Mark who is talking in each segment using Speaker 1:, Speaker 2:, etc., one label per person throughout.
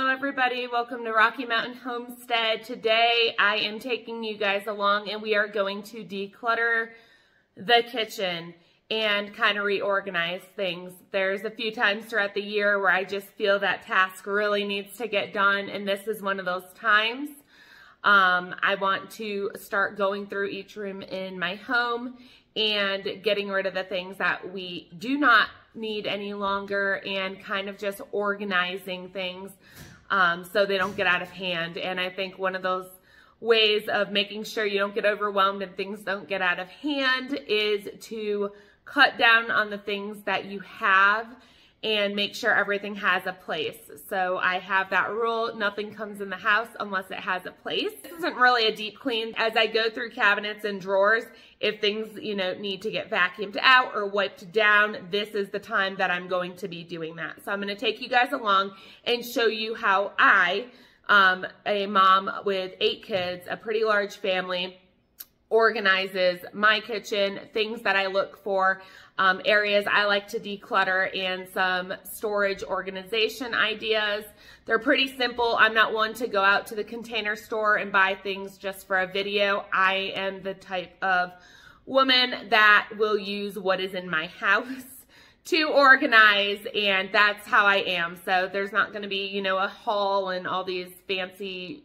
Speaker 1: Hello everybody, welcome to Rocky Mountain Homestead. Today I am taking you guys along and we are going to declutter the kitchen and kind of reorganize things. There's a few times throughout the year where I just feel that task really needs to get done, and this is one of those times. I want to start going through each room in my home and getting rid of the things that we do not need any longer and kind of just organizing things so they don't get out of hand. And I think one of those ways of making sure you don't get overwhelmed and things don't get out of hand is to cut down on the things that you have and make sure everything has a place. So I have that rule, nothing comes in the house unless it has a place. This isn't really a deep clean. As I go through cabinets and drawers, if things, need to get vacuumed out or wiped down, this is the time that I'm going to be doing that. So I'm gonna take you guys along and show you how I, a mom with 8 kids, a pretty large family, organizes my kitchen, things that I look for, areas I like to declutter, and some storage organization ideas. They're pretty simple. I'm not one to go out to the Container Store and buy things just for a video. I am the type of woman that will use what is in my house to organize, and that's how I am. So there's not going to be, a haul and all these fancy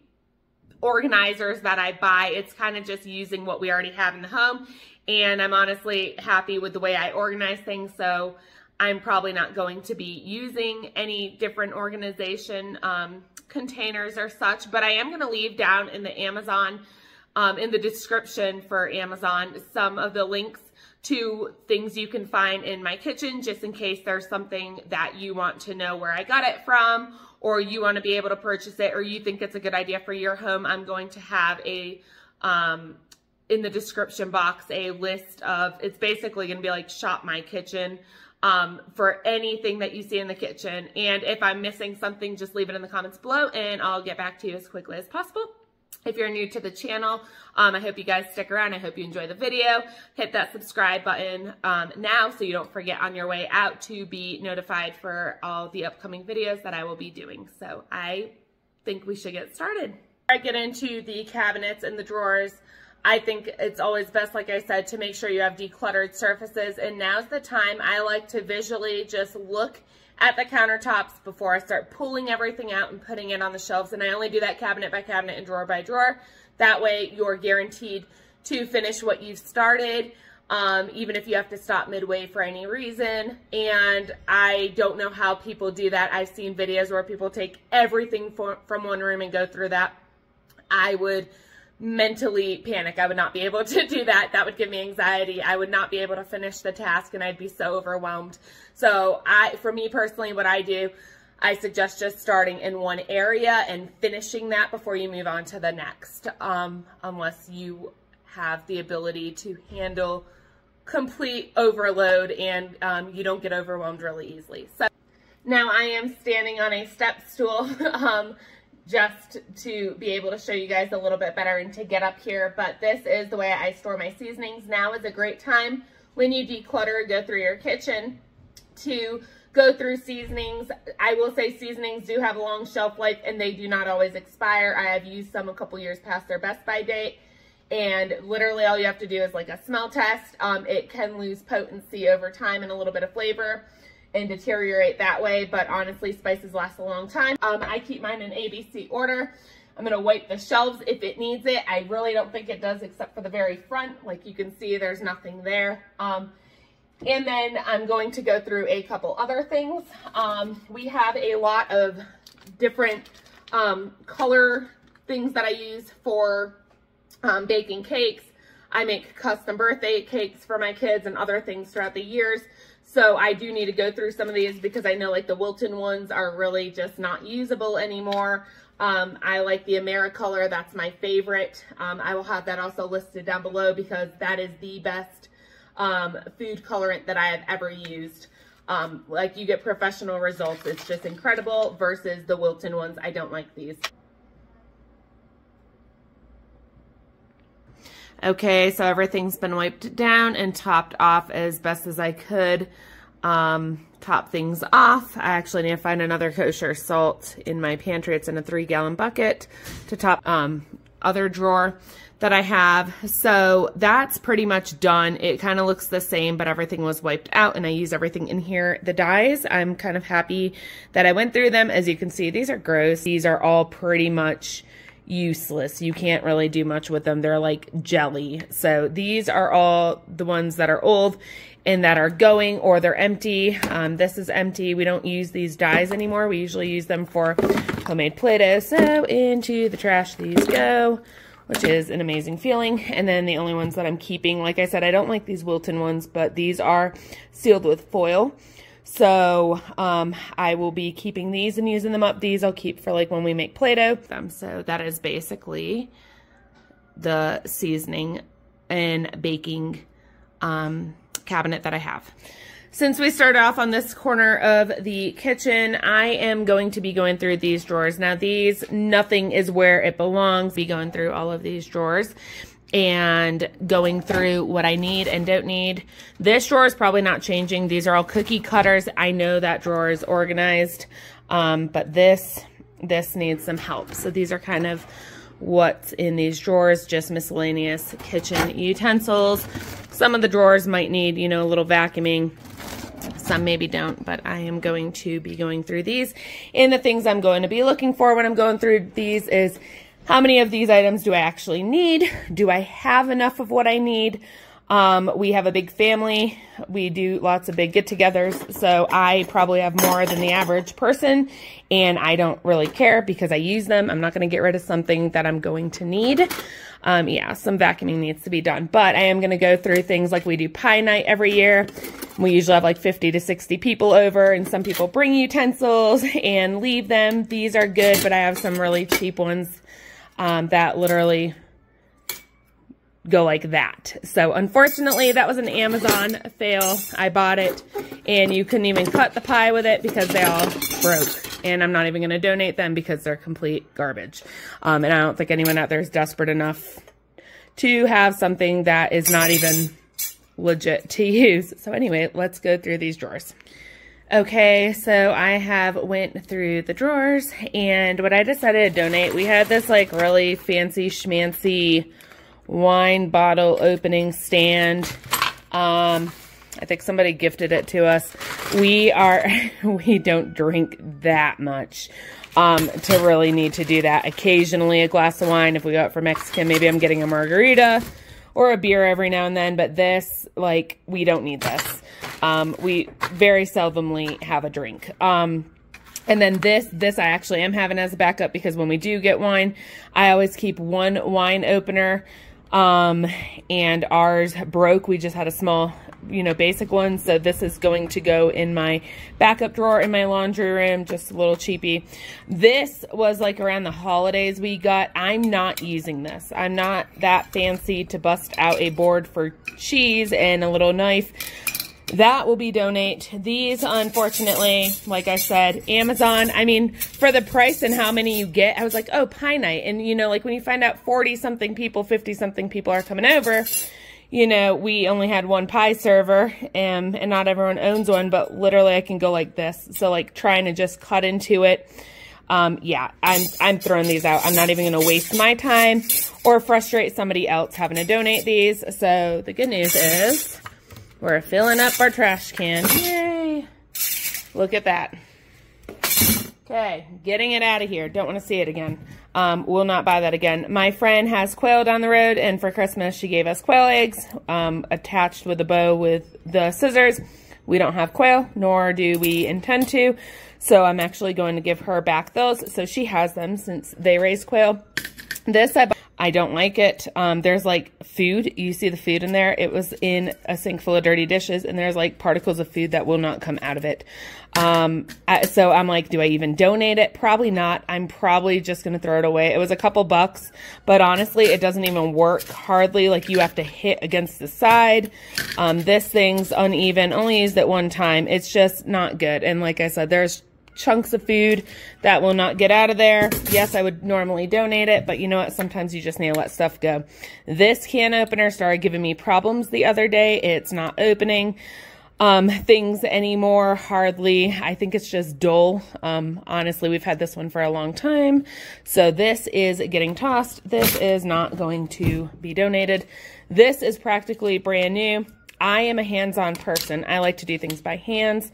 Speaker 1: organizers that I buy. It's kind of just using what we already have in the home, and I'm honestly happy with the way I organize things, so I'm probably not going to be using any different organization containers or such, but I am going to leave down in the Amazon, in the description for Amazon, some of the links to things you can find in my kitchen, just in case there's something that you want to know where I got it from, or you want to be able to purchase it, or you think it's a good idea for your home. I'm going to have a, in the description box, a list of, it's basically going to be like shop my kitchen, for anything that you see in the kitchen. And if I'm missing something, just leave it in the comments below and I'll get back to you as quickly as possible. If you're new to the channel, I hope you guys stick around. I hope you enjoy the video. Hit that subscribe button now so you don't forget on your way out to be notified for all the upcoming videos that I will be doing. So I think we should get started. Before I get into the cabinets and the drawers, I think it's always best, like I said, to make sure you have decluttered surfaces. And now's the time I like to visually just look at the countertops before I start pulling everything out and putting it on the shelves. And I only do that cabinet by cabinet and drawer by drawer. That way you're guaranteed to finish what you've started, even if you have to stop midway for any reason. And I don't know how people do that. I've seen videos where people take everything from one room and go through that. I would mentally panic. I would not be able to do that. That would give me anxiety. I would not be able to finish the task and I'd be so overwhelmed. So for me personally, what I do, I suggest just starting in one area and finishing that before you move on to the next, unless you have the ability to handle complete overload and you don't get overwhelmed really easily. So now I am standing on a step stool, just to be able to show you guys a little bit better and to get up here. But this is the way I store my seasonings. Now is a great time when you declutter, go through your kitchen, to go through seasonings. I will say seasonings do have a long shelf life and they do not always expire. I have used some a couple years past their best by date, and literally all you have to do is like a smell test. It can lose potency over time and a little bit of flavor and deteriorate that way, but honestly, spices last a long time. I keep mine in ABC order. I'm gonna wipe the shelves if it needs it. I really don't think it does, except for the very front. Like you can see, there's nothing there. And then I'm going to go through a couple other things. We have a lot of different color things that I use for baking cakes. I make custom birthday cakes for my kids and other things throughout the years. So I do need to go through some of these because I know like the Wilton ones are really just not usable anymore. I like the AmeriColor, that's my favorite. I will have that also listed down below because that is the best food colorant that I have ever used. Like you get professional results. It's just incredible versus the Wilton ones. I don't like these. Okay, so everything's been wiped down and topped off as best as I could. top things off. I actually need to find another kosher salt in my pantry. It's in a 3-gallon bucket to top other drawer that I have. So that's pretty much done. It kind of looks the same, but everything was wiped out and I use everything in here. The dyes, I'm kind of happy that I went through them. As you can see, these are gross. These are all pretty much useless. You can't really do much with them. They're like jelly. So these are all the ones that are old and that are going, or they're empty. This is empty. We don't use these dyes anymore. We usually use them for homemade Play-Doh. So into the trash these go, which is an amazing feeling. And then the only ones that I'm keeping, like I said, I don't like these Wilton ones, but these are sealed with foil. So I will be keeping these and using them up. These I'll keep for like when we make Play-Doh. So that is basically the seasoning and baking cabinet that I have. Since we started off on this corner of the kitchen, I am going to be going through these drawers. Now these, nothing is where it belongs. Be going through all of these drawers and going through what I need and don't need. This drawer is probably not changing. These are all cookie cutters. I know that drawer is organized, but this needs some help. So these are kind of what's in these drawers, just miscellaneous kitchen utensils. Some of the drawers might need, you know, a little vacuuming. Some maybe don't, but I am going to be going through these. And the things I'm going to be looking for when I'm going through these is how many of these items do I actually need? Do I have enough of what I need? We have a big family. We do lots of big get-togethers, so I probably have more than the average person, and I don't really care because I use them. I'm not going to get rid of something that I'm going to need. Yeah, some vacuuming needs to be done, but I am going to go through things like we do pie night every year. We usually have like 50 to 60 people over, and some people bring utensils and leave them. These are good, but I have some really cheap ones that literally go like that. So unfortunately, that was an Amazon fail. I bought it, and you couldn't even cut the pie with it because they all broke. And I'm not even going to donate them because they're complete garbage. And I don't think anyone out there is desperate enough to have something that is not even legit to use. So anyway, let's go through these drawers. Okay, so I have went through the drawers, and what I decided to donate, we had this like really fancy schmancy wine bottle opening stand. I think somebody gifted it to us. We don't drink that much to really need to do that. Occasionally a glass of wine. If we go out for Mexican, maybe I'm getting a margarita or a beer every now and then, but this, like, we don't need this. We very seldomly have a drink. And then this I actually am having as a backup because when we do get wine, I always keep one wine opener. And ours broke. We just had a small, you know, basic one. So this is going to go in my backup drawer in my laundry room, just a little cheapy. This was like around the holidays we got. I'm not using this. I'm not that fancy to bust out a board for cheese and a little knife. That will be donate. These, unfortunately, like I said, Amazon, I mean, for the price and how many you get, I was like, oh, pie night. And, you know, like when you find out 40-something people, 50-something people are coming over, you know, we only had one pie server, and not everyone owns one, but literally I can go like this. So, like, trying to just cut into it. Yeah, I'm throwing these out. I'm not even going to waste my time or frustrate somebody else having to donate these. So, the good news is we're filling up our trash can. Yay! Look at that. Okay, getting it out of here. Don't want to see it again. Will not buy that again. My friend has quail down the road, and for Christmas she gave us quail eggs attached with a bow with the scissors. We don't have quail, nor do we intend to. So I'm actually going to give her back those. So she has them since they raise quail. This I don't like it. There's like food. You see the food in there. It was in a sink full of dirty dishes, and there's like particles of food that will not come out of it. So I'm like, do I even donate it? Probably not. I'm probably just going to throw it away. It was a couple bucks, but honestly, it doesn't even work hardly. Like, you have to hit against the side. This thing's uneven. Only used it one time. It's just not good. And like I said, there's chunks of food that will not get out of there. Yes, I would normally donate it, but you know what? Sometimes you just need to let stuff go. This can opener started giving me problems the other day. It's not opening. things anymore, hardly. I think it's just dull. Honestly, we've had this one for a long time. So this is getting tossed. This is not going to be donated. This is practically brand new. I am a hands-on person. I like to do things by hands.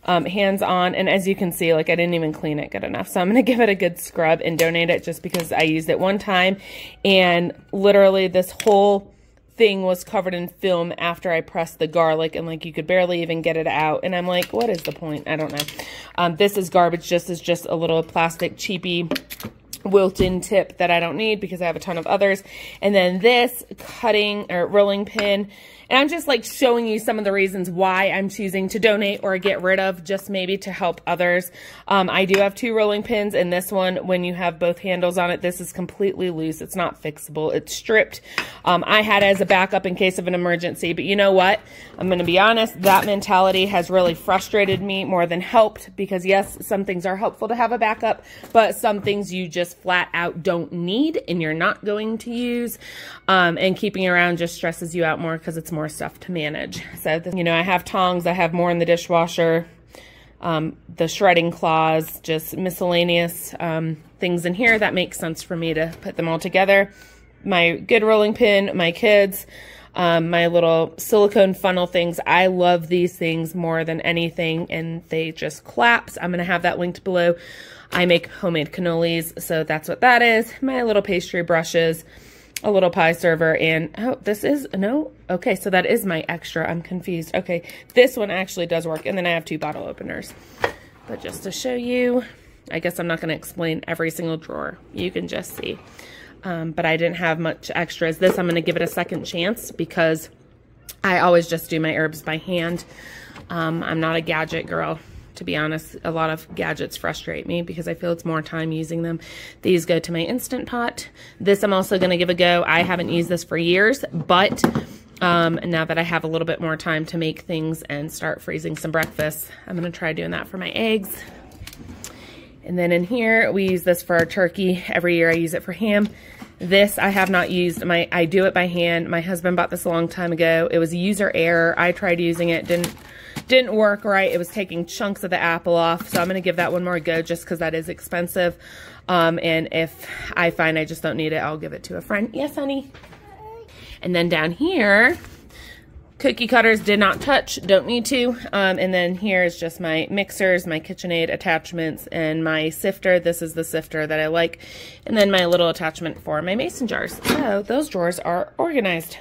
Speaker 1: Hands-on, and as you can see, like I didn't even clean it good enough, so I'm gonna give it a good scrub and donate it just because I used it one time, and literally this whole thing was covered in film after I pressed the garlic, and like you could barely even get it out, and I'm like, what is the point? I don't know. This is garbage. This is just a little plastic cheapy wilt-in tip that I don't need because I have a ton of others. And then this cutting or rolling pin, and I'm just like showing you some of the reasons why I'm choosing to donate or get rid of, just maybe to help others. I do have 2 rolling pins, and this one, when you have both handles on it, this is completely loose. It's not fixable. It's stripped. I had it as a backup in case of an emergency, but you know what? I'm going to be honest, that mentality has really frustrated me more than helped, because yes, some things are helpful to have a backup, but some things you just flat out don't need and you're not going to use. And keeping around just stresses you out more because it's more stuff to manage. So, you know, I have tongs, I have more in the dishwasher, the shredding claws, just miscellaneous things in here that makes sense for me to put them all together. My good rolling pin, my kids, my little silicone funnel things. I love these things more than anything, and they just collapse. I'm going to have that linked below. I make homemade cannolis, so that's what that is. My little pastry brushes, a little pie server, and oh, this is, no, okay, so that is my extra. I'm confused. Okay, this one actually does work, and then I have 2 bottle openers. But just to show you, I guess I'm not going to explain every single drawer. You can just see. But I didn't have much extras. This, I'm going to give it a second chance because I always just do my herbs by hand. I'm not a gadget girl. To be honest, a lot of gadgets frustrate me because I feel it's more time using them. These go to my Instant Pot. This I'm also going to give a go. I haven't used this for years, but now that I have a little bit more time to make things and start freezing some breakfast, I'm going to try doing that for my eggs. And then in here, we use this for our turkey. Every year I use it for ham. This I have not used. I do it by hand. My husband bought this a long time ago. It was a user error. I tried using it, didn't work right. It was taking chunks of the apple off, so I'm going to give that one more go just because that is expensive. And if I find I just don't need it, I'll give it to a friend. Yes, honey. And then down here, cookie cutters did not touch, don't need to. And then here's just my mixers, my KitchenAid attachments, and my sifter. This is the sifter that I like. And then my little attachment for my mason jars. So those drawers are organized.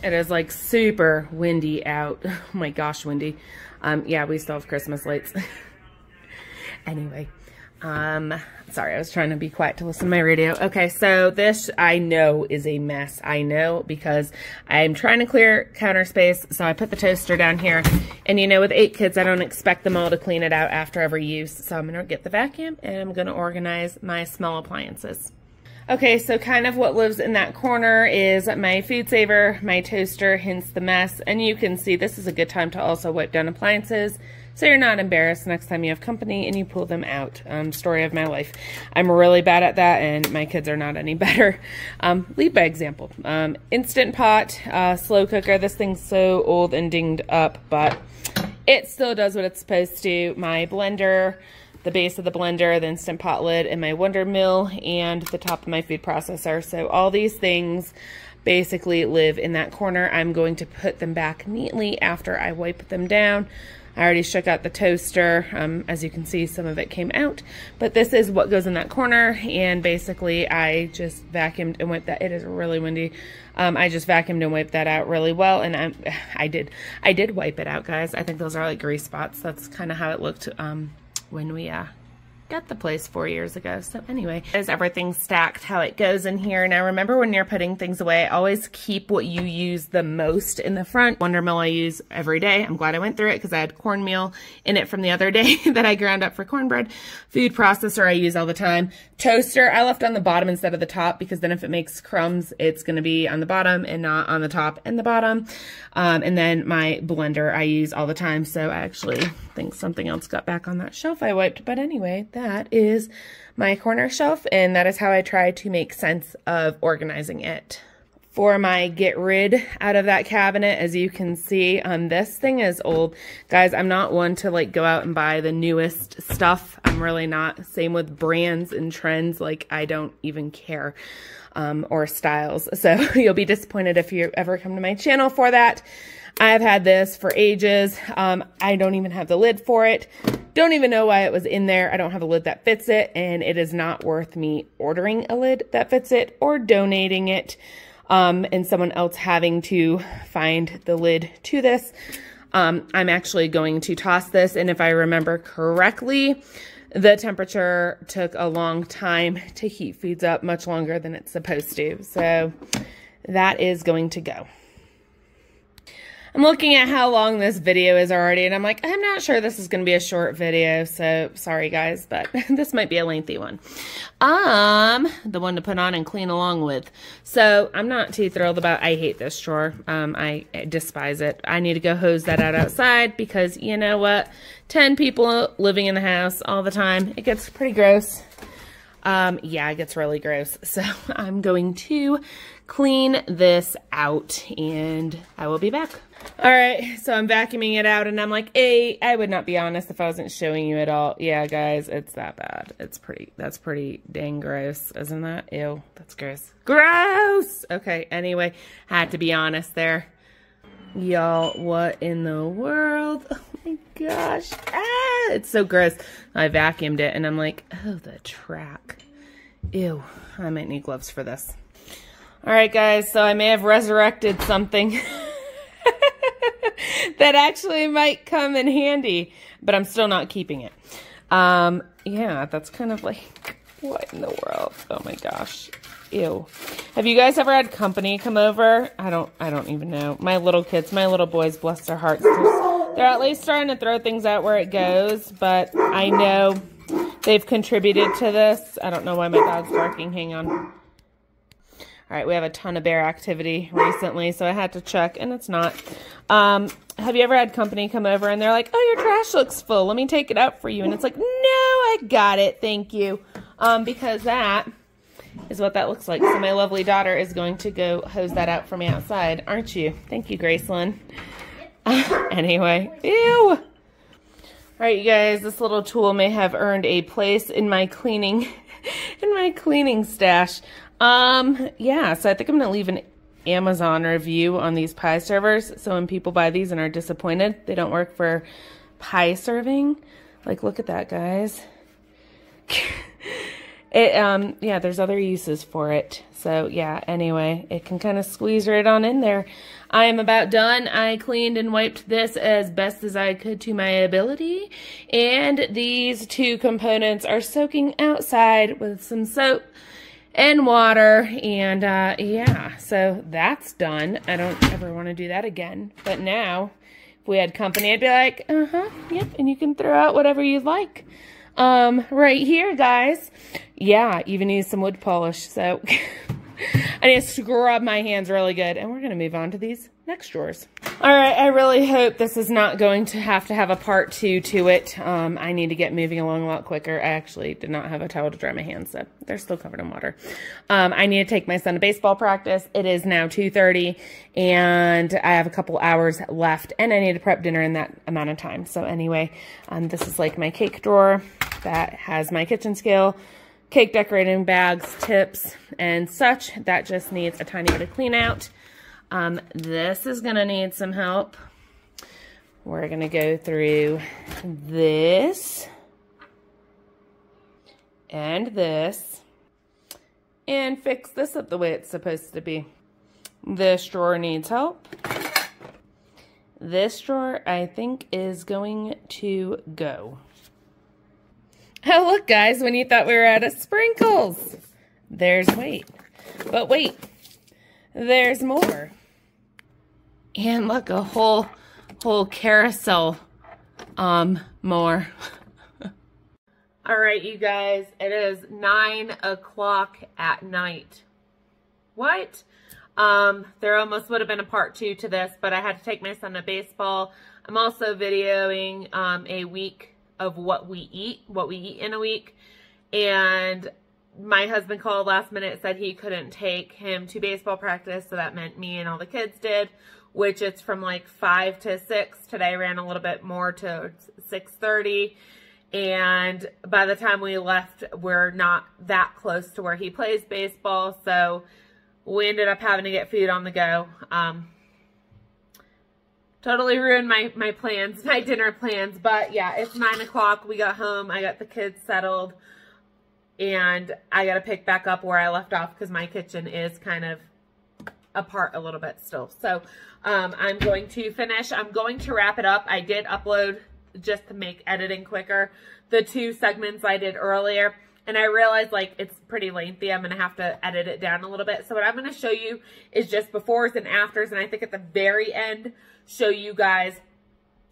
Speaker 1: It is like super windy out. Oh my gosh, windy. Yeah, we still have Christmas lights. Anyway, sorry, I was trying to be quiet to listen to my radio. Okay, so this I know is a mess. I know because I'm trying to clear counter space, so I put the toaster down here. And you know, with 8 kids, I don't expect them all to clean it out after every use. So I'm gonna get the vacuum and I'm gonna organize my small appliances. Okay, so kind of what lives in that corner is my food saver, my toaster, hence the mess. And you can see this is a good time to also wipe down appliances so you're not embarrassed next time you have company and you pull them out. Story of my life. I'm really bad at that, and my kids are not any better. Lead by example. Instant Pot, slow cooker. This thing's so old and dinged up, but it still does what it's supposed to. My blender, the base of the blender, the Instant Pot lid, and my Wonder Mill, and the top of my food processor. So all these things basically live in that corner. I'm going to put them back neatly after I wipe them down. I already shook out the toaster. As you can see, some of it came out, but this is what goes in that corner. And basically I just vacuumed and wiped that. It is really windy. I just vacuumed and wiped that out really well. And I did wipe it out, guys. I think those are like grease spots. That's kind of how it looked when we got the place 4 years ago. So anyway, is everything stacked how it goes in here. Now remember, when you're putting things away, always keep what you use the most in the front. Wonder Mill I use every day. I'm glad I went through it because I had cornmeal in it from the other day that I ground up for cornbread. Food processor I use all the time. Toaster I left on the bottom instead of the top because then if it makes crumbs, it's going to be on the bottom and not on the top and the bottom. And then my blender I use all the time. So I actually think something else got back on that shelf I wiped. But anyway, that is my corner shelf, and that is how I try to make sense of organizing it. for my get rid out of that cabinet. As you can see, this thing is old. Guys, I'm not one to like go out and buy the newest stuff. I'm really not. Same with brands and trends. Like, I don't even care. Or styles. So you'll be disappointed if you ever come to my channel for that. I've had this for ages. I don't even have the lid for it. Don't even know why it was in there. I don't have a lid that fits it, and it is not worth me ordering a lid that fits it or donating it, and someone else having to find the lid to this. I'm actually going to toss this, and if I remember correctly, the temperature took a long time to heat foods up, much longer than it's supposed to. So that is going to go. I'm looking at how long this video is already, and I'm like, I'm not sure this is going to be a short video, so sorry guys, but this might be a lengthy one. The one to put on and clean along with. So I'm not too thrilled about, I hate this drawer. I despise it. I need to go hose that out outside because you know what? 10 people living in the house all the time, it gets pretty gross. Yeah, it gets really gross. So I'm going to clean this out and I will be back. All right, so I'm vacuuming it out and I'm like, hey, I would not be honest if I wasn't showing you it all. Yeah, guys, it's that bad. That's pretty dang gross, isn't that? Ew, that's gross. Gross! Okay, anyway, had to be honest there. Y'all, what in the world? Oh my gosh. Ah, it's so gross. I vacuumed it and I'm like, oh, the track. Ew, I might need gloves for this. All right, guys, so I may have resurrected something that actually might come in handy, but I'm still not keeping it. Yeah, that's kind of like, what in the world? Oh my gosh. Ew. Have you guys ever had company come over? I don't even know. My little kids, my little boys, bless their hearts. They're at least starting to throw things out where it goes, but I know they've contributed to this. I don't know why my dog's barking. Hang on. All right, we have a ton of bear activity recently, so I had to check, and it's not. Have you ever had company come over, and they're like, oh, your trash looks full. Let me take it out for you. And it's like, no, I got it. Thank you. Because that is what that looks like. So my lovely daughter is going to go hose that out for me outside, aren't you? Thank you, Gracelyn. Anyway, ew. All right, you guys, this little tool may have earned a place in my cleaning, stash. Yeah, so I think I'm going to leave an Amazon review on these pie servers. So when people buy these and are disappointed, they don't work for pie serving. Like, look at that, guys. Yeah, there's other uses for it. So yeah, anyway, it can kind of squeeze right on in there. I am about done. I cleaned and wiped this as best as I could to my ability. And these two components are soaking outside with some soap and water. And yeah, so that's done. I don't ever want to do that again. But now, if we had company, I'd be like, yep, and you can throw out whatever you'd like. Right here, guys. Yeah, even use some wood polish. So I need to scrub my hands really good. And we're going to move on to these next drawers. All right, I really hope this is not going to have a part 2 to it. I need to get moving along a lot quicker. I actually did not have a towel to dry my hands, so they're still covered in water. I need to take my son to baseball practice. It is now 2:30, and I have a couple hours left, and I need to prep dinner in that amount of time. So anyway, this is like my cake drawer that has my kitchen scale, cake decorating bags, tips, and such. That just needs a tiny bit of clean out. This is going to need some help. We're going to go through this and this and fix this up the way it's supposed to be. This drawer needs help. This drawer, I think, is going to go. Oh, look, guys, when you thought we were out of sprinkles, there's, wait, but wait, there's more. And look, a whole carousel, more. All right, you guys, it is 9 o'clock at night. What? There almost would have been a part 2 to this, but I had to take my son to baseball. I'm also videoing, a week of what we eat in a week. And my husband called last minute, said he couldn't take him to baseball practice, so that meant me and all the kids did, which it's from like 5 to 6. Today ran a little bit more to 6:30. And by the time we left, we're not that close to where he plays baseball, so we ended up having to get food on the go. Totally ruined my plans, my dinner plans. But yeah, it's 9 o'clock. We got home. I got the kids settled. And I got to pick back up where I left off because my kitchen is kind of apart a little bit still. So I'm going to finish. I'm going to wrap it up. I did upload, just to make editing quicker, the 2 segments I did earlier. And I realized, like, it's pretty lengthy. I'm going to have to edit it down a little bit. So what I'm going to show you is just befores and afters. And I think at the very end, show you guys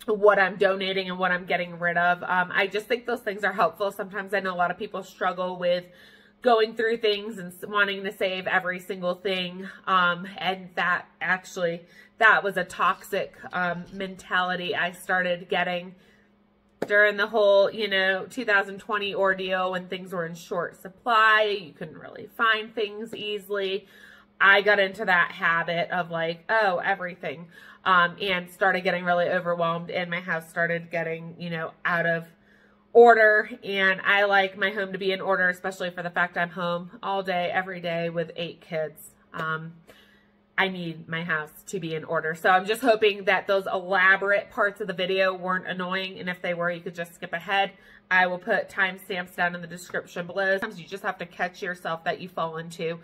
Speaker 1: what I'm donating and what I'm getting rid of. I just think those things are helpful. Sometimes I know a lot of people struggle with going through things and wanting to save every single thing. And that was a toxic mentality I started getting during the whole, 2020 ordeal when things were in short supply. You couldn't really find things easily. I got into that habit of like, oh, everything, and started getting really overwhelmed, and my house started getting, out of order. And I like my home to be in order, especially for the fact I'm home all day, every day with 8 kids. I need my house to be in order. So I'm just hoping that those elaborate parts of the video weren't annoying. And if they were, you could just skip ahead. I will put timestamps down in the description below. Sometimes you just have to catch yourself that you fall into,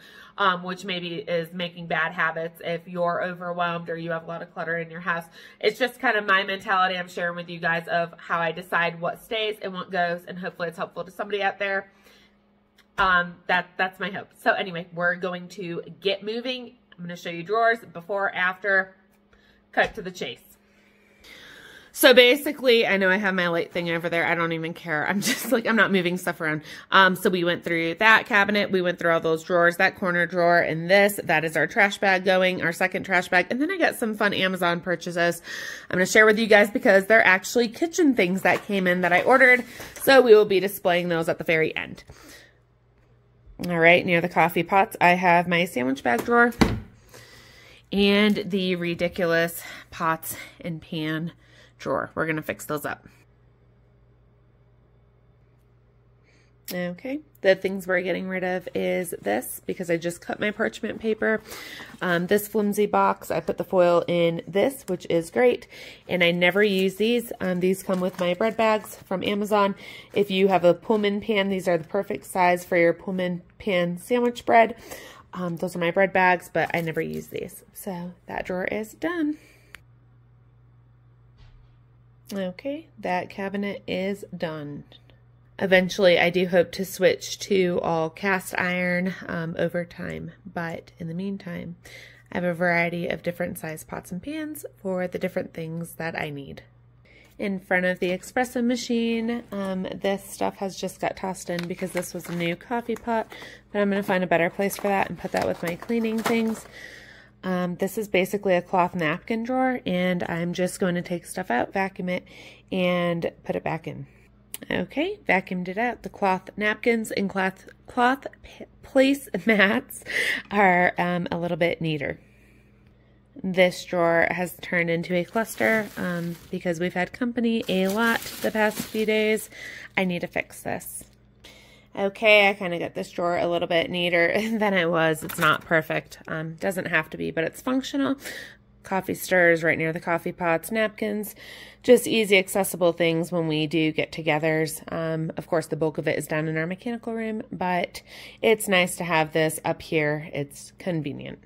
Speaker 1: which maybe is making bad habits if you're overwhelmed or you have a lot of clutter in your house. It's just kind of my mentality I'm sharing with you guys of how I decide what stays and what goes. And hopefully it's helpful to somebody out there. That's my hope. So anyway, we're going to get moving. I'm going to show you drawers, before, after, cut to the chase. So basically, I know I have my light thing over there. I don't even care. I'm just like, I'm not moving stuff around. So we went through that cabinet. We went through all those drawers, that corner drawer, and this. That is our trash bag going, our second trash bag. And then I got some fun Amazon purchases I'm going to share with you guys because they're actually kitchen things that came in that I ordered. So we will be displaying those at the very end. All right, near the coffee pots, I have my sandwich bag drawer and the ridiculous pots and pan drawer. We're going to fix those up. Okay, the things we're getting rid of is this, because I just cut my parchment paper. This flimsy box, I put the foil in this, which is great, and I never use these. These come with my bread bags from Amazon. If you have a Pullman pan, these are the perfect size for your Pullman pan sandwich bread. Those are my bread bags, but I never use these. So that drawer is done. Okay, that cabinet is done. Eventually, I do hope to switch to all cast iron over time, but in the meantime, I have a variety of different size pots and pans for the different things that I need. In front of the espresso machine, this stuff has just got tossed in because this was a new coffee pot, but I'm going to find a better place for that and put that with my cleaning things. This is basically a cloth napkin drawer, and I'm just going to take stuff out, vacuum it, and put it back in. Okay, vacuumed it out. The cloth napkins and cloth place mats are a little bit neater. This drawer has turned into a cluster because we've had company a lot the past few days. I need to fix this. Okay, I kind of got this drawer a little bit neater than it was. It's not perfect. Doesn't have to be, but it's functional. Coffee stirrers right near the coffee pots, napkins, just easy accessible things when we do get-togethers. Of course, the bulk of it is down in our mechanical room, but it's nice to have this up here. It's convenient.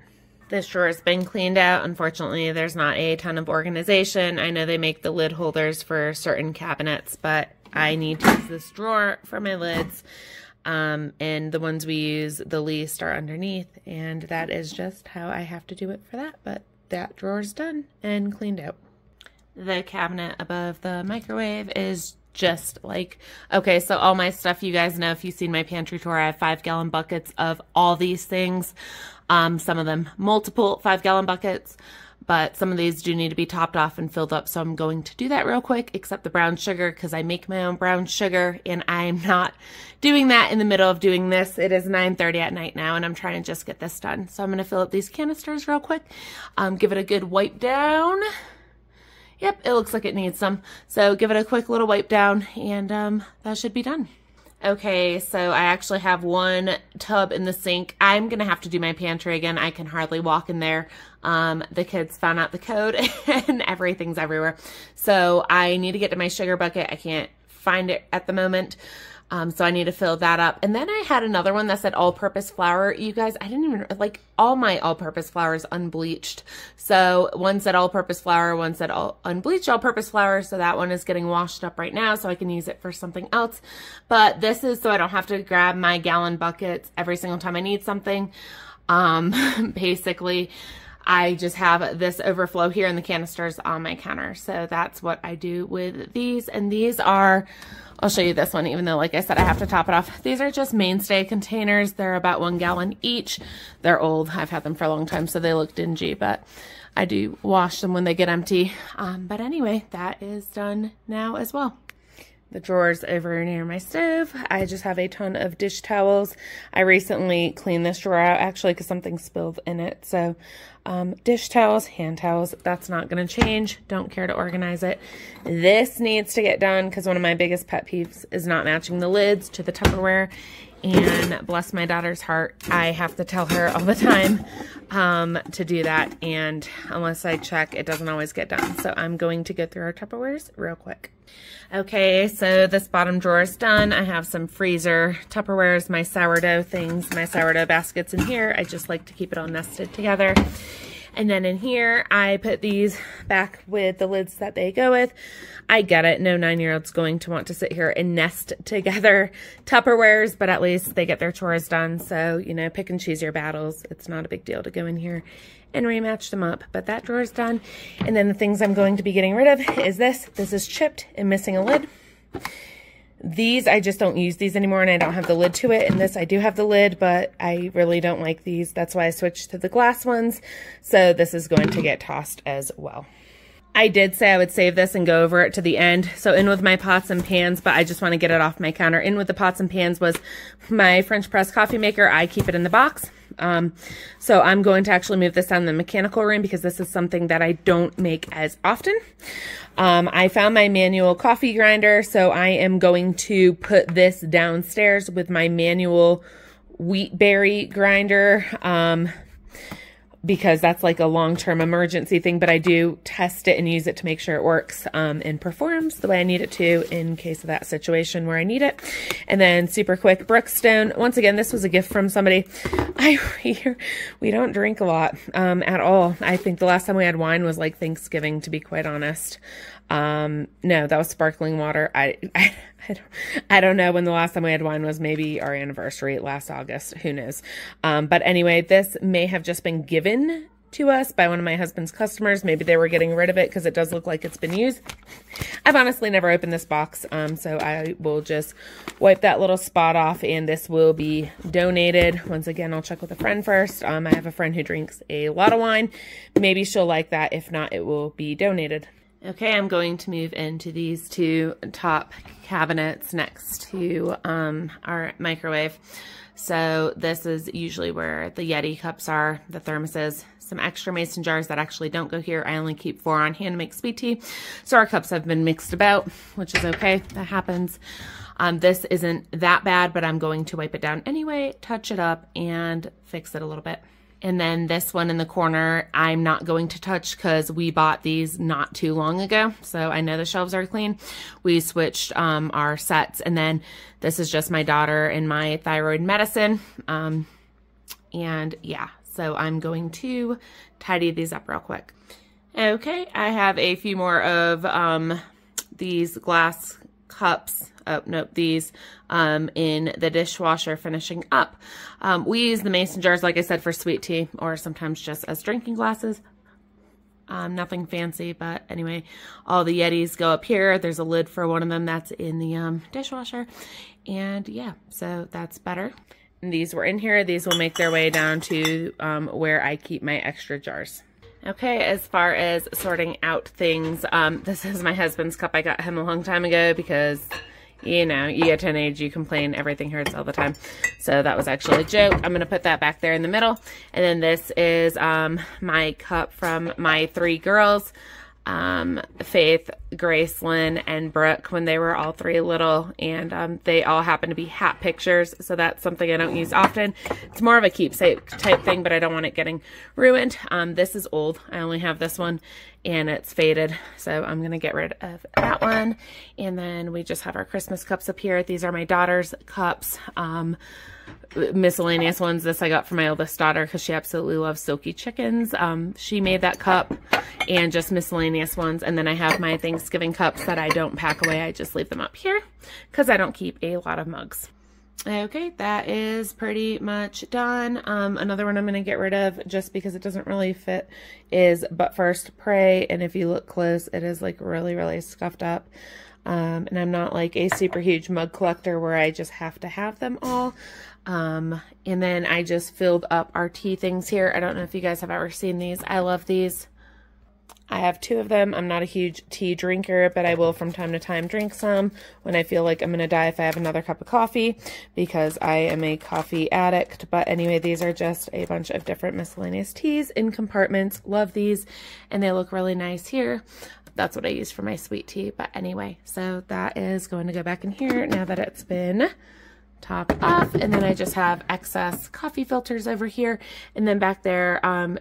Speaker 1: This drawer has been cleaned out. Unfortunately, there's not a ton of organization. I know they make the lid holders for certain cabinets, but I need to use this drawer for my lids. And the ones we use the least are underneath, and that is just how I have to do it for that. But that drawer's done and cleaned out. The cabinet above the microwave is just like, okay, so all my stuff, you guys know, if you've seen my pantry tour, I have 5-gallon buckets of all these things. Some of them multiple 5-gallon buckets, but some of these do need to be topped off and filled up, so I'm going to do that real quick, except the brown sugar, because I make my own brown sugar, and I'm not doing that in the middle of doing this. It is 9:30 at night now, and I'm trying to just get this done. So I'm going to fill up these canisters real quick, give it a good wipe down. Yep, it looks like it needs some. So give it a quick little wipe down, and that should be done. Okay, so I actually have one tub in the sink. I'm going to have to do my pantry again. I can hardly walk in there. The kids found out the code and everything's everywhere. So I need to get to my sugar bucket. I can't find it at the moment. So I need to fill that up. And then I had another one that said all-purpose flour. You guys, I didn't even, like, all my all-purpose flour is unbleached. So one said all-purpose flour, one said unbleached all-purpose flour. So that one is getting washed up right now so I can use it for something else. But this is so I don't have to grab my gallon buckets every single time I need something. Basically, I just have this overflow here in the canisters on my counter. So that's what I do with these. And these are, I'll show you this one, even though, like I said, I have to top it off. These are just mainstay containers. They're about 1 gallon each. They're old. I've had them for a long time, so they look dingy, but I do wash them when they get empty. But anyway, that is done now as well. The drawers over near my stove, I just have a ton of dish towels. I recently cleaned this drawer out, actually, because something spilled in it. So dish towels, hand towels, that's not going to change. Don't care to organize it. This needs to get done because one of my biggest pet peeves is not matching the lids to the Tupperware. And bless my daughter's heart, I have to tell her all the time to do that. And unless I check, it doesn't always get done. So I'm going to go through our Tupperwares real quick. Okay, so this bottom drawer is done. I have some freezer Tupperwares, my sourdough things, my sourdough baskets in here. I just like to keep it all nested together. And then in here, I put these back with the lids that they go with. I get it. No 9-year-old's going to want to sit here and nest together Tupperwares, but at least they get their chores done. So, you know, pick and choose your battles. It's not a big deal to go in here and rematch them up, but that drawer's done. And then the things I'm going to be getting rid of is this. This is chipped and missing a lid. These, I just don't use these anymore, and I don't have the lid to it. And this, I do have the lid, but I really don't like these. That's why I switched to the glass ones. So this is going to get tossed as well. I did say I would save this and go over it to the end. So in with my pots and pans, but I just want to get it off my counter. In with the pots and pans was my French press coffee maker. I keep it in the box. So I'm going to actually move this down in the mechanical room because this is something that I don't make as often. I found my manual coffee grinder, so I am going to put this downstairs with my manual wheat berry grinder. Because that's like a long-term emergency thing, but I do test it and use it to make sure it works and performs the way I need it to in case of that situation where I need it. And then super quick, Brookstone. Once again, this was a gift from somebody. We don't drink a lot at all. I think the last time we had wine was like Thanksgiving, to be quite honest. No, that was sparkling water. I don't know when the last time we had wine was. Maybe our anniversary last August. Who knows? But anyway, this may have just been given to us by one of my husband's customers. Maybe they were getting rid of it because it does look like it's been used. I've honestly never opened this box, so I will just wipe that little spot off, and this will be donated. Once again, I'll check with a friend first. I have a friend who drinks a lot of wine. Maybe she'll like that. If not, it will be donated. Okay, I'm going to move into these two top cabinets next to our microwave. So this is usually where the Yeti cups are, the thermoses, some extra mason jars that actually don't go here. I only keep 4 on hand to make sweet tea. So our cups have been mixed about, which is okay. That happens. This isn't that bad, but I'm going to wipe it down anyway, touch it up, and fix it a little bit. And then this one in the corner, I'm not going to touch because we bought these not too long ago. So I know the shelves are clean. We switched our sets. And then this is just my daughter and my thyroid medicine. And yeah, so I'm going to tidy these up real quick. Okay, I have a few more of these glass cups. Oh, nope, these in the dishwasher finishing up. We use the mason jars, like I said, for sweet tea or sometimes just as drinking glasses. Nothing fancy, but anyway, all the Yetis go up here. There's a lid for one of them that's in the dishwasher. And yeah, so that's better. And these were in here. These will make their way down to where I keep my extra jars. Okay, as far as sorting out things, this is my husband's cup. I got him a long time ago because, you know, you get to an age, you complain, everything hurts all the time. So that was actually a joke. I'm going to put that back there in the middle. And then this is my cup from my 3 girls, Faith, Gracelyn, and Brooke, when they were all 3 little, and they all happen to be hat pictures, so that's something I don't use often. It's more of a keepsake type thing, but I don't want it getting ruined. This is old. I only have this one, and it's faded, so I'm going to get rid of that one. And then we just have our Christmas cups up here. These are my daughter's cups. Miscellaneous ones. This I got for my oldest daughter because she absolutely loves silky chickens. She made that cup, and just miscellaneous ones. And then I have my Thanksgiving cups that I don't pack away. I just leave them up here because I don't keep a lot of mugs. Okay, that is pretty much done. Another one I'm going to get rid of just because it doesn't really fit is But First Pray. And if you look close, it is like really, really scuffed up. And I'm not like a super huge mug collector where I just have to have them all. And then I just filled up our tea things here. I don't know if you guys have ever seen these. I love these. I have 2 of them. I'm not a huge tea drinker, but I will from time to time drink some when I feel like I'm going to die if I have another cup of coffee, because I am a coffee addict. But anyway, these are just a bunch of different miscellaneous teas in compartments. Love these, and they look really nice here. That's what I use for my sweet tea. But anyway, so that is going to go back in here now that it's been topped off. And then I just have excess coffee filters over here. And then back there,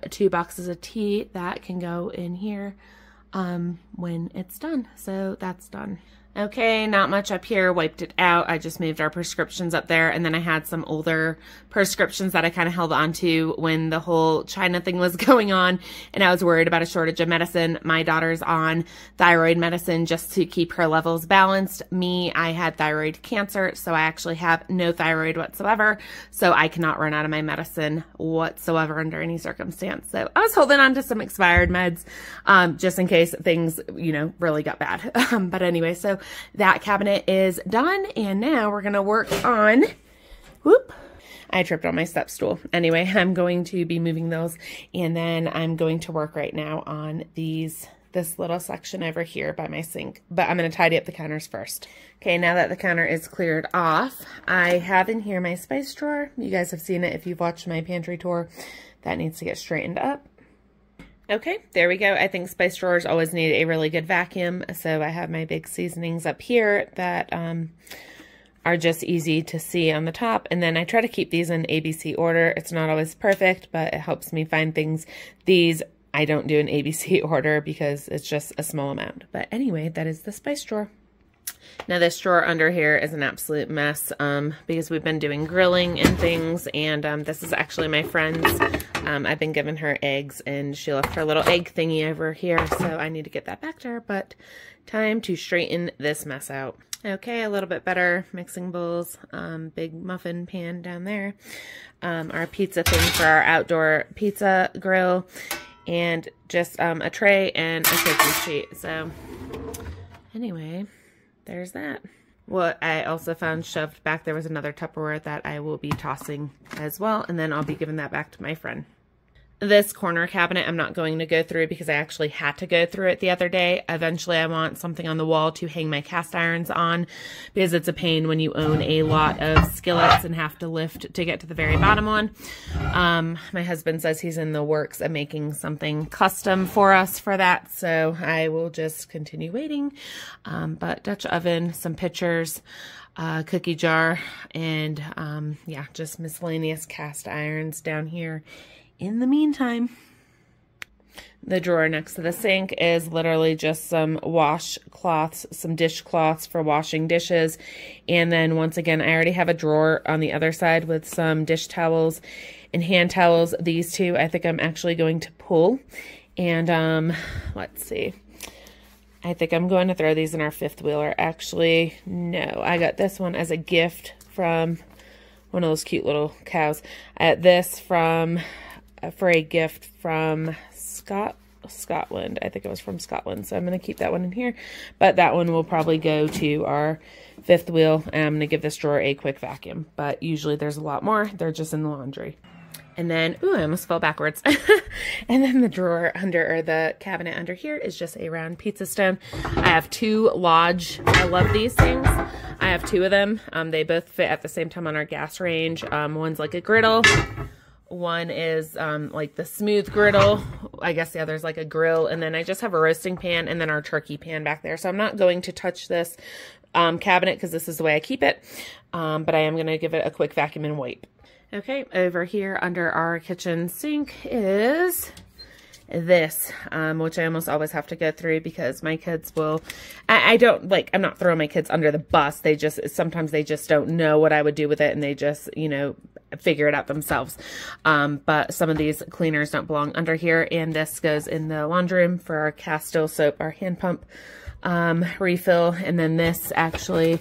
Speaker 1: 2 boxes of tea that can go in here when it's done. So that's done. Okay, not much up here. Wiped it out. I just moved our prescriptions up there. And then I had some older prescriptions that I kind of held on to when the whole China thing was going on. And I was worried about a shortage of medicine. My daughter's on thyroid medicine just to keep her levels balanced. Me, I had thyroid cancer, so I actually have no thyroid whatsoever. So I cannot run out of my medicine whatsoever under any circumstance. So I was holding on to some expired meds just in case things, you know, really got bad. But anyway, so that cabinet is done, and now we're going to work on, whoop, I tripped on my step stool. Anyway, I'm going to be moving those, and then I'm going to work right now on this little section over here by my sink, but I'm going to tidy up the counters first. Okay, now that the counter is cleared off, I have in here my spice drawer. You guys have seen it if you've watched my pantry tour. That needs to get straightened up. Okay, there we go. I think spice drawers always need a really good vacuum. So I have my big seasonings up here that are just easy to see on the top. And then I try to keep these in ABC order. It's not always perfect, but it helps me find things. These I don't do in ABC order because it's just a small amount. But anyway, that is the spice drawer. Now this drawer under here is an absolute mess because we've been doing grilling and things, and this is actually my friend's. I've been giving her eggs, and she left her little egg thingy over here, so I need to get that back to her, but time to straighten this mess out. Okay, a little bit better. Mixing bowls, big muffin pan down there, our pizza thing for our outdoor pizza grill, and just a tray and a cookie sheet. So anyway, there's that. What I also found shoved back there was another Tupperware that I will be tossing as well, and then I'll be giving that back to my friend. This corner cabinet I'm not going to go through because I actually had to go through it the other day. Eventually I want something on the wall to hang my cast irons on because it's a pain when you own a lot of skillets and have to lift to get to the very bottom one. My husband says he's in the works of making something custom for us for that, so I will just continue waiting. But Dutch oven, some pitchers, cookie jar, and yeah, just miscellaneous cast irons down here. In the meantime, the drawer next to the sink is literally just some washcloths, some dishcloths for washing dishes. And then once again, I already have a drawer on the other side with some dish towels and hand towels. These two I think I'm actually going to pull. And let's see. I think I'm going to throw these in our fifth wheeler. Actually, no. I got this one as a gift from one of those cute little cows. This from... for a gift from Scotland. I think it was from Scotland. So I'm going to keep that one in here. But that one will probably go to our fifth wheel. And I'm going to give this drawer a quick vacuum. But usually there's a lot more. They're just in the laundry. And then, ooh, I almost fell backwards. And then the drawer under, or the cabinet under here is just a round pizza stone. I have 2 Lodge. I love these things. I have 2 of them. They both fit at the same time on our gas range. One's like a griddle. One is like the smooth griddle. I guess the other's like a grill. And then I just have a roasting pan and then our turkey pan back there. So I'm not going to touch this cabinet because this is the way I keep it. But I am going to give it a quick vacuum and wipe. Okay, over here under our kitchen sink is this, which I almost always have to go through because my kids will, I don't, like, I'm not throwing my kids under the bus. They just, sometimes they just don't know what I would do with it and they just, you know, figure it out themselves. But some of these cleaners don't belong under here, and this goes in the laundry room for our Castile soap, our hand pump refill, and then this actually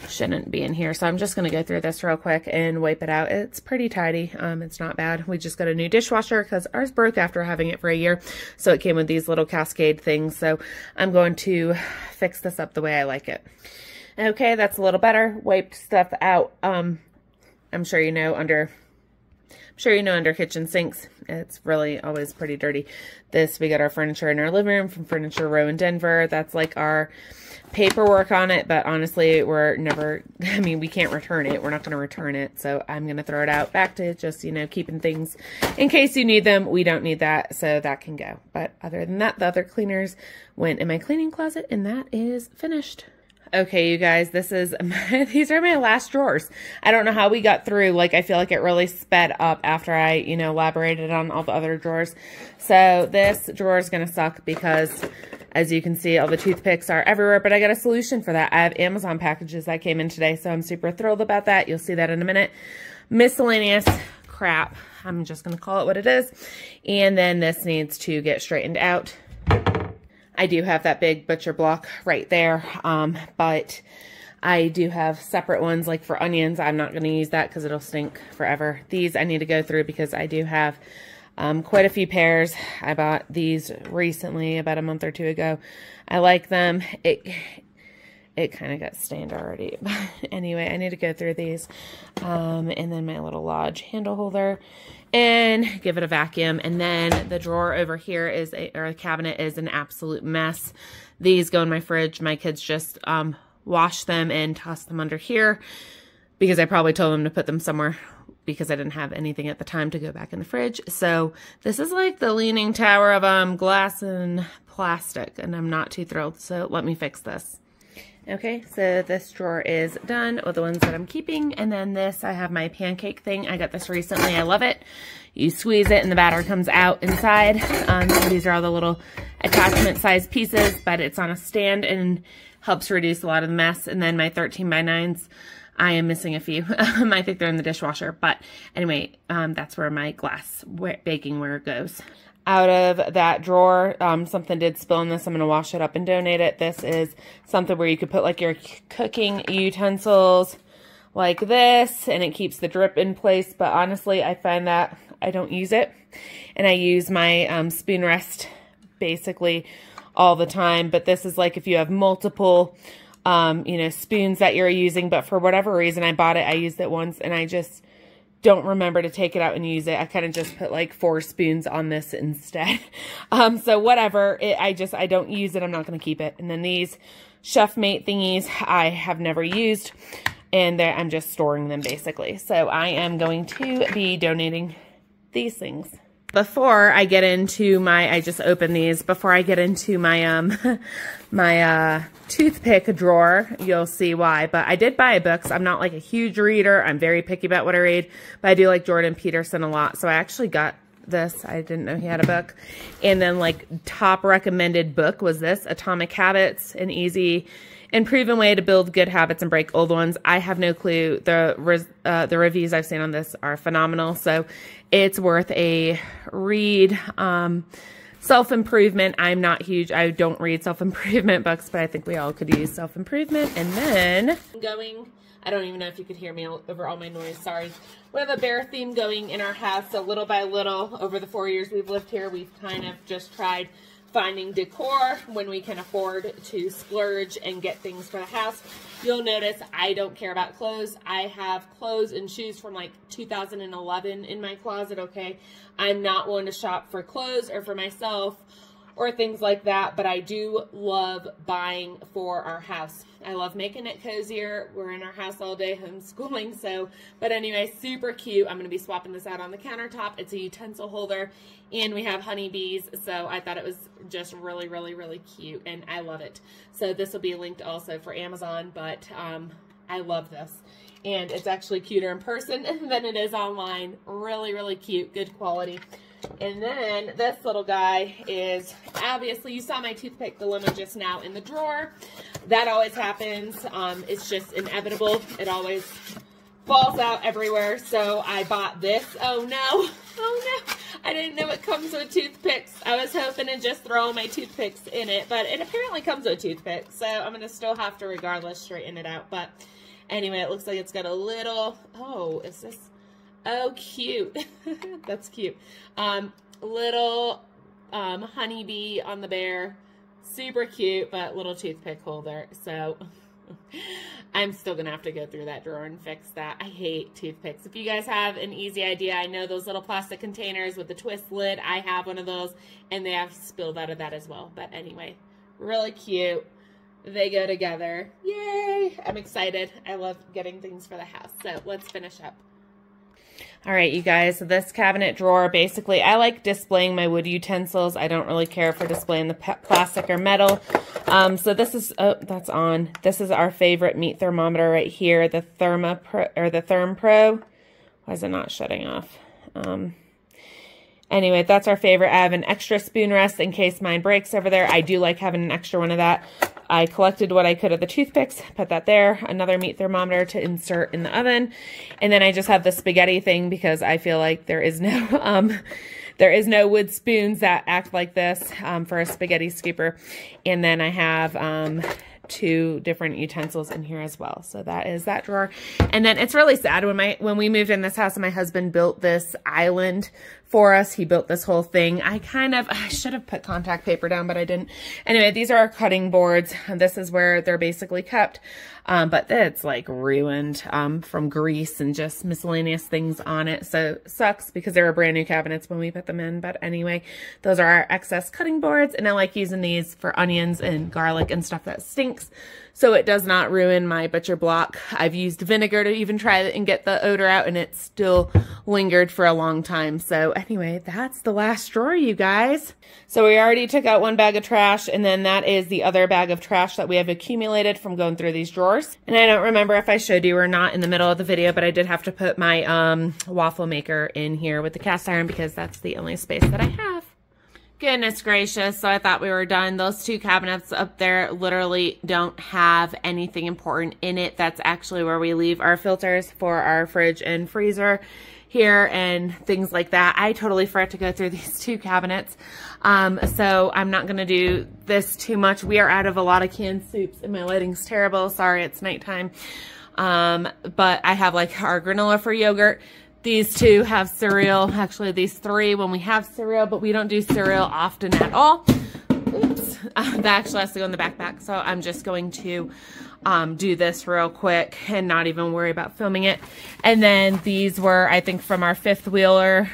Speaker 1: shouldn't be in here. So I'm just going to go through this real quick and wipe it out. It's pretty tidy. It's not bad. We just got a new dishwasher because ours broke after having it for a year. So it came with these little cascade things. So I'm going to fix this up the way I like it. Okay, that's a little better. Wiped stuff out. I'm sure you know under kitchen sinks, it's really always pretty dirty. We got our furniture in our living room from Furniture Row in Denver. That's like our paperwork on it, but honestly, we can't return it. We're not going to return it, so I'm going to throw it out back to just, you know, keeping things in case you need them. We don't need that, so that can go. But other than that, the other cleaners went in my cleaning closet, and that is finished. Okay, you guys, these are my last drawers. I don't know how we got through. Like, I feel like it really sped up after I, you know, elaborated on all the other drawers. So this drawer is going to suck because, as you can see, all the toothpicks are everywhere, but I got a solution for that. I have Amazon packages that came in today, so I'm super thrilled about that. You'll see that in a minute. Miscellaneous crap. I'm just going to call it what it is. And then this needs to get straightened out. I do have that big butcher block right there, but I do have separate ones like for onions. I'm not going to use that because it'll stink forever. These I need to go through because I do have quite a few pairs. I bought these recently, about a month or 2 ago. I like them. It kind of got stained already. Anyway, I need to go through these. And then my little Lodge handle holder and give it a vacuum. And then the drawer over here or the cabinet is an absolute mess. These go in my fridge. My kids just wash them and toss them under here because I probably told them to put them somewhere because I didn't have anything at the time to go back in the fridge. So this is like the leaning tower of glass and plastic, and I'm not too thrilled. So let me fix this. Okay, so this drawer is done with the ones that I'm keeping. And then this, I have my pancake thing. I got this recently. I love it. You squeeze it and the batter comes out inside. These are all the little attachment size pieces, but it's on a stand and helps reduce a lot of the mess. And then my 13 by 9s, I am missing a few. I think they're in the dishwasher. But anyway, that's where my glass bakingware goes. Out of that drawer, something did spill in this. I'm going to wash it up and donate it. This is something where you could put like your cooking utensils like this, and it keeps the drip in place. But honestly, I find that I don't use it. And I use my spoon rest basically all the time. But this is like if you have multiple, you know, spoons that you're using. But for whatever reason, I bought it. I used it once, and I just don't remember to take it out and use it. I kind of just put like 4 spoons on this instead. So whatever, I don't use it. I'm not going to keep it. And then these Chef Mate thingies I have never used, and I'm just storing them basically. So I am going to be donating these things. Before I get into I just opened these. Before I get into my, my toothpick drawer, you'll see why. But I did buy books. I'm not like a huge reader. I'm very picky about what I read. But I do like Jordan Peterson a lot. So I actually got this. I didn't know he had a book. And then like top recommended book was this, Atomic Habits, an easy and proven way to build good habits and break old ones. I have no clue. The reviews I've seen on this are phenomenal. So it's worth a read. Self-improvement. I'm not huge. I don't read self-improvement books, but I think we all could use self-improvement. And then I don't even know if you could hear me over all my noise. Sorry. We have a bear theme going in our house. So little by little, over the 4 years we've lived here, we've kind of just tried finding decor when we can afford to splurge and get things for the house. You'll notice I don't care about clothes. I have clothes and shoes from like 2011 in my closet, okay? I'm not one to shop for clothes or for myself or things like that, but I do love buying for our house. I love making it cozier. We're in our house all day homeschooling, so, but anyway, super cute. I'm gonna be swapping this out on the countertop. It's a utensil holder, and we have honeybees, so I thought it was just really, really, really cute, and I love it. So this will be linked also for Amazon, but I love this. And it's actually cuter in person than it is online. Really, really cute, good quality. And then this little guy is, obviously you saw my toothpick dilemma just now in the drawer. That always happens. It's just inevitable. It always falls out everywhere. So I bought this. Oh no. Oh no. I didn't know it comes with toothpicks. I was hoping to just throw my toothpicks in it, but it apparently comes with toothpicks. So I'm going to still have to regardless straighten it out. But anyway, it looks like it's got a little, oh, is this? Oh, cute. That's cute. Little honeybee on the bear. Super cute, but little toothpick holder. So I'm still going to have to go through that drawer and fix that. I hate toothpicks. If you guys have an easy idea, I know those little plastic containers with the twist lid. I have one of those, and they have spilled out of that as well. But anyway, really cute. They go together. Yay! I'm excited. I love getting things for the house. So let's finish up. All right, you guys, so this cabinet drawer, basically, I like displaying my wood utensils. I don't really care for displaying the plastic or metal. So this is, oh, that's on. This is our favorite meat thermometer right here, the Therm Pro. Why is it not shutting off? Anyway, that's our favorite. I have an extra spoon rest in case mine breaks over there. I do like having an extra one of that. I collected what I could of the toothpicks, put that there, another meat thermometer to insert in the oven. And then I just have the spaghetti thing because I feel like there is no wood spoons that act like this for a spaghetti scooper. And then I have two different utensils in here as well. So that is that drawer. And then it's really sad when we moved in this house and my husband built this island for us. He built this whole thing. I should have put contact paper down, but I didn't. Anyway, these are our cutting boards. This is where they're basically kept. But it's like ruined from grease and just miscellaneous things on it. So it sucks because they were brand new cabinets when we put them in. But anyway, those are our excess cutting boards. And I like using these for onions and garlic and stuff that stinks, so it does not ruin my butcher block. I've used vinegar to even try it and get the odor out, and it still lingered for a long time. So anyway, that's the last drawer, you guys. So we already took out one bag of trash, and then that is the other bag of trash that we have accumulated from going through these drawers. And I don't remember if I showed you or not in the middle of the video, but I did have to put my waffle maker in here with the cast iron because that's the only space that I have. Goodness gracious, so I thought we were done. Those two cabinets up there literally don't have anything important in it. That's actually where we leave our filters for our fridge and freezer here and things like that. I totally forgot to go through these two cabinets. So I'm not going to do this too much. We are out of a lot of canned soups and my lighting's terrible. Sorry, it's nighttime. But I have like our granola for yogurt. These two have cereal, actually these three when we have cereal, but we don't do cereal often at all. Oops, that actually has to go in the backpack. So I'm just going to do this real quick and not even worry about filming it. And then these were, I think, from our fifth wheeler.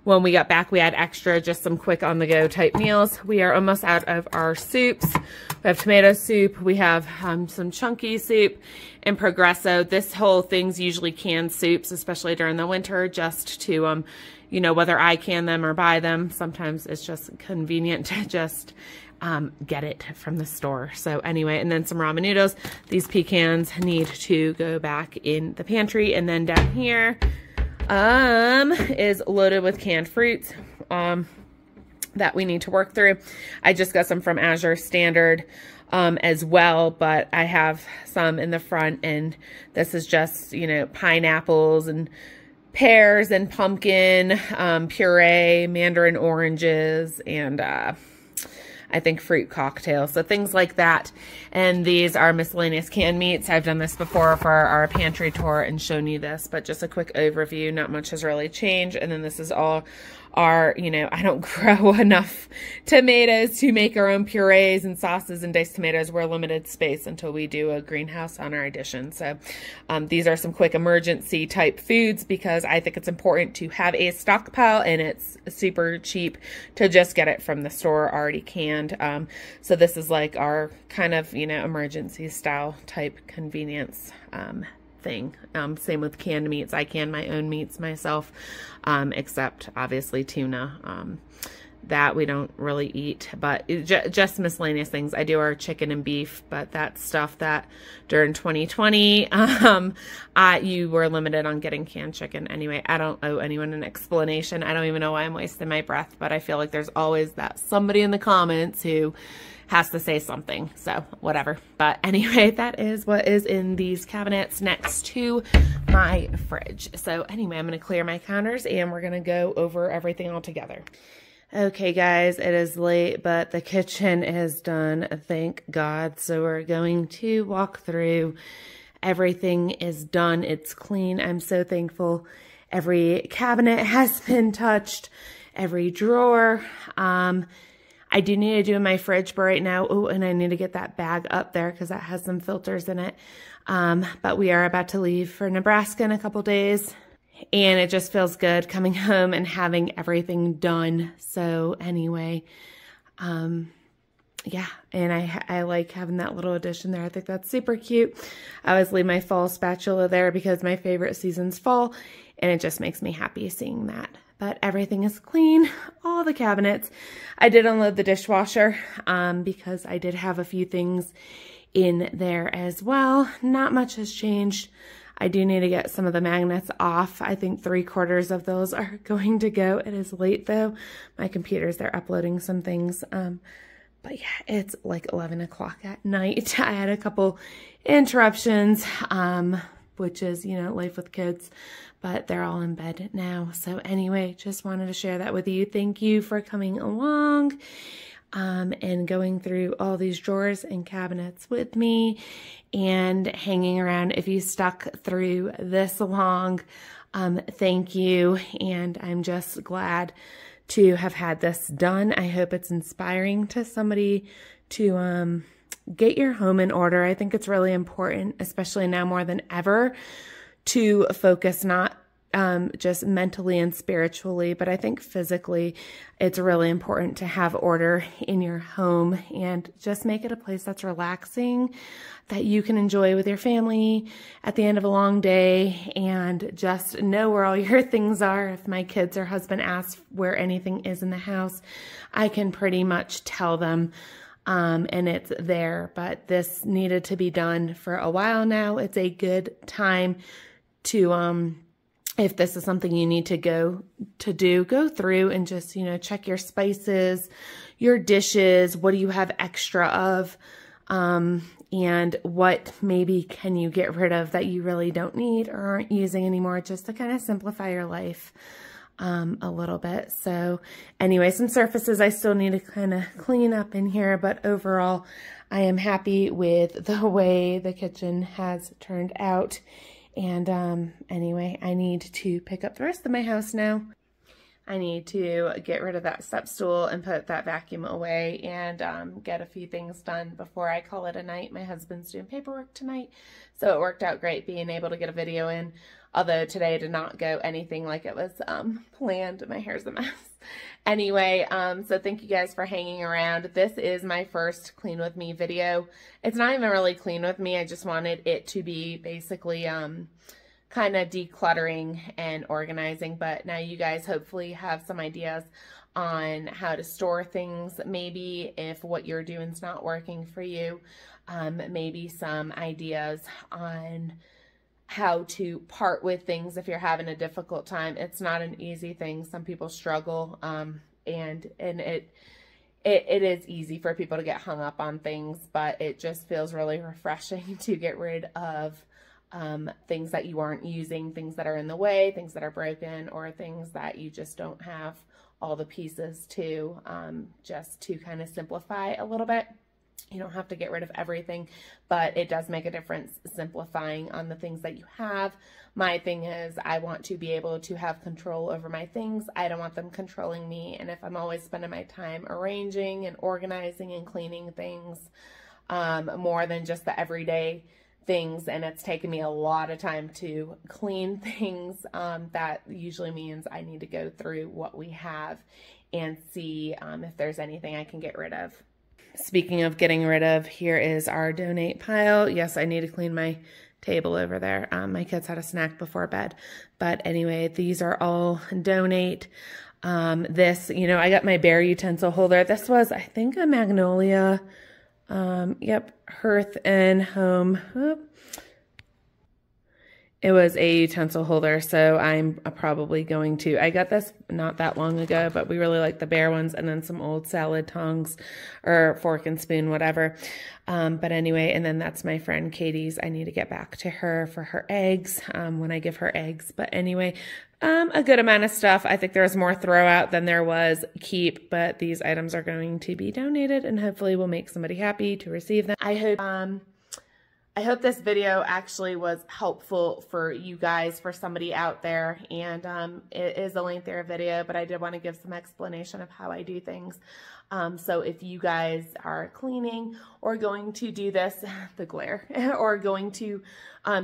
Speaker 1: When we got back, we had extra, just some quick on-the-go type meals. We are almost out of our soups. We have tomato soup. We have some chunky soup and Progresso. This whole thing's usually canned soups, especially during the winter, just to, you know, whether I can them or buy them. Sometimes it's just convenient to just get it from the store. So anyway, and then some ramen noodles. These pecans need to go back in the pantry. And then down here is loaded with canned fruits that we need to work through. I just got some from Azure Standard as well, but I have some in the front, and this is just, you know, pineapples and pears and pumpkin puree, mandarin oranges, and I think fruit cocktails, so things like that. And these are miscellaneous canned meats. I've done this before for our pantry tour and shown you this, but just a quick overview. Not much has really changed. And then this is all you know, I don't grow enough tomatoes to make our own purees and sauces and diced tomatoes. We're limited space until we do a greenhouse on our addition. So these are some quick emergency type foods because I think it's important to have a stockpile, and it's super cheap to just get it from the store already canned. So this is like our kind of, you know, emergency style type convenience thing. Same with canned meats. I can my own meats myself, except obviously tuna. That we don't really eat, but just miscellaneous things. I do our chicken and beef, but that's stuff that during 2020, you were limited on getting canned chicken. Anyway, I don't owe anyone an explanation. I don't even know why I'm wasting my breath, but I feel like there's always that somebody in the comments who has to say something, so whatever. But anyway, that is what is in these cabinets next to my fridge. So anyway, I'm going to clear my counters and we're going to go over everything all together. Okay guys, it is late, but the kitchen is done, thank God. So we're going to walk through. Everything is done, it's clean. I'm so thankful. Every cabinet has been touched, every drawer. I do need to do in my fridge but right now. Oh, and I need to get that bag up there because that has some filters in it. But we are about to leave for Nebraska in a couple days. And it just feels good coming home and having everything done. So anyway, yeah, and I like having that little addition there. I think that's super cute. I always leave my fall spatula there because my favorite season's fall, and it just makes me happy seeing that. But everything is clean, all the cabinets. I did unload the dishwasher because I did have a few things in there as well. Not much has changed. I do need to get some of the magnets off. I think 3/4 of those are going to go. It is late though. My computer's there uploading some things. But yeah, it's like 11 o'clock at night. I had a couple interruptions, which is, you know, life with kids, but they're all in bed now. So anyway, just wanted to share that with you. Thank you for coming along. And going through all these drawers and cabinets with me and hanging around. If you stuck through this long, thank you. And I'm just glad to have had this done. I hope it's inspiring to somebody to get your home in order. I think it's really important, especially now more than ever, to focus not just mentally and spiritually, but I think physically it's really important to have order in your home and just make it a place that's relaxing, that you can enjoy with your family at the end of a long day, and just know where all your things are. If my kids or husband ask where anything is in the house, I can pretty much tell them, and it's there. But this needed to be done for a while now. It's a good time to, if this is something you need to go through and just, you know, check your spices, your dishes, what do you have extra of, and what maybe can you get rid of that you really don't need or aren't using anymore, just to kind of simplify your life a little bit. So anyway, some surfaces I still need to kind of clean up in here, but overall I am happy with the way the kitchen has turned out. And anyway, I need to pick up the rest of my house now. I need to get rid of that step stool and put that vacuum away and get a few things done before I call it a night. My husband's doing paperwork tonight, so it worked out great being able to get a video in. Although today did not go anything like it was planned. My hair's a mess. Anyway, so thank you guys for hanging around. This is my first Clean With Me video. It's not even really Clean With Me. I just wanted it to be basically kind of decluttering and organizing. But now you guys hopefully have some ideas on how to store things. Maybe if what you're doing is not working for you, maybe some ideas on how to part with things if you're having a difficult time. It's not an easy thing. Some people struggle, and it is easy for people to get hung up on things, but it just feels really refreshing to get rid of things that you aren't using, things that are in the way, things that are broken, or things that you just don't have all the pieces to, just to kind of simplify a little bit. You don't have to get rid of everything, but it does make a difference simplifying on the things that you have. My thing is I want to be able to have control over my things. I don't want them controlling me. And if I'm always spending my time arranging and organizing and cleaning things more than just the everyday things, and it's taken me a lot of time to clean things, that usually means I need to go through what we have and see if there's anything I can get rid of. Speaking of getting rid of, here is our donate pile. Yes, I need to clean my table over there. My kids had a snack before bed. But anyway, these are all donate. This, you know, I got my bear utensil holder. This was, I think, a Magnolia, yep, Hearth and Home. It was a utensil holder, so I'm probably going to, I got this not that long ago, but we really like the bear ones, and then some old salad tongs or fork and spoon, whatever. But anyway, and then that's my friend Katie's. I need to get back to her for her eggs when I give her eggs. But anyway, a good amount of stuff. I think there's more throw out than there was keep, but these items are going to be donated and hopefully will make somebody happy to receive them. I hope this video actually was helpful for you guys, for somebody out there, and it is a lengthier video, but I did want to give some explanation of how I do things. So if you guys are cleaning or going to do this, the glare, or going to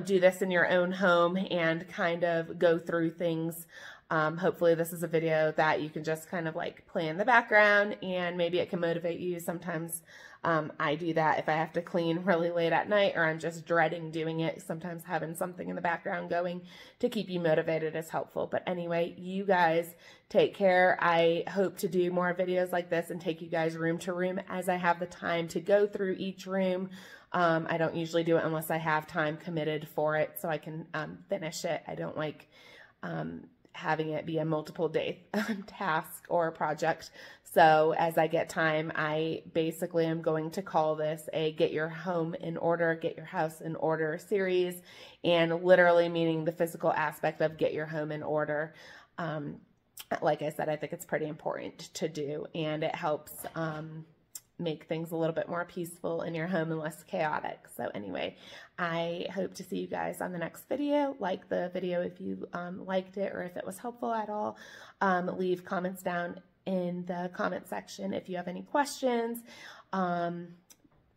Speaker 1: do this in your own home and kind of go through things, hopefully this is a video that you can just kind of like play in the background, and maybe it can motivate you. Sometimes I do that if I have to clean really late at night, or I'm just dreading doing it. Sometimes having something in the background going to keep you motivated is helpful. But anyway, you guys take care. I hope to do more videos like this and take you guys room to room as I have the time to go through each room. I don't usually do it unless I have time committed for it so I can finish it. I don't like having it be a multiple day task or project. So as I get time, I basically am going to call this a Get Your Home in Order, Get Your House in Order series, and literally meaning the physical aspect of get your home in order. Like I said, I think it's pretty important to do, and it helps make things a little bit more peaceful in your home and less chaotic. So anyway, I hope to see you guys on the next video. Like the video if you liked it or if it was helpful at all. Leave comments down in the comment section if you have any questions.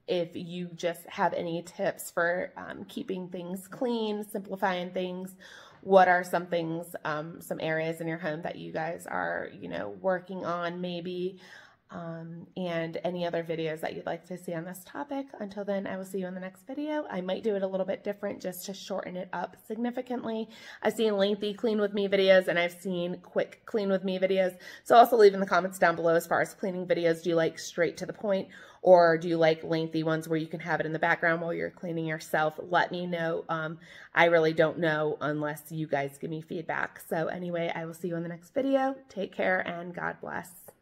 Speaker 1: If you just have any tips for keeping things clean, simplifying things, what are some things, some areas in your home that you guys are, you know, working on maybe, and any other videos that you'd like to see on this topic. Until then, I will see you in the next video. I might do it a little bit different just to shorten it up significantly. I've seen lengthy clean with me videos, and I've seen quick clean with me videos. So also leave in the comments down below as far as cleaning videos. Do you like straight to the point, or do you like lengthy ones where you can have it in the background while you're cleaning yourself? Let me know. I really don't know unless you guys give me feedback. So anyway, I will see you in the next video. Take care and God bless.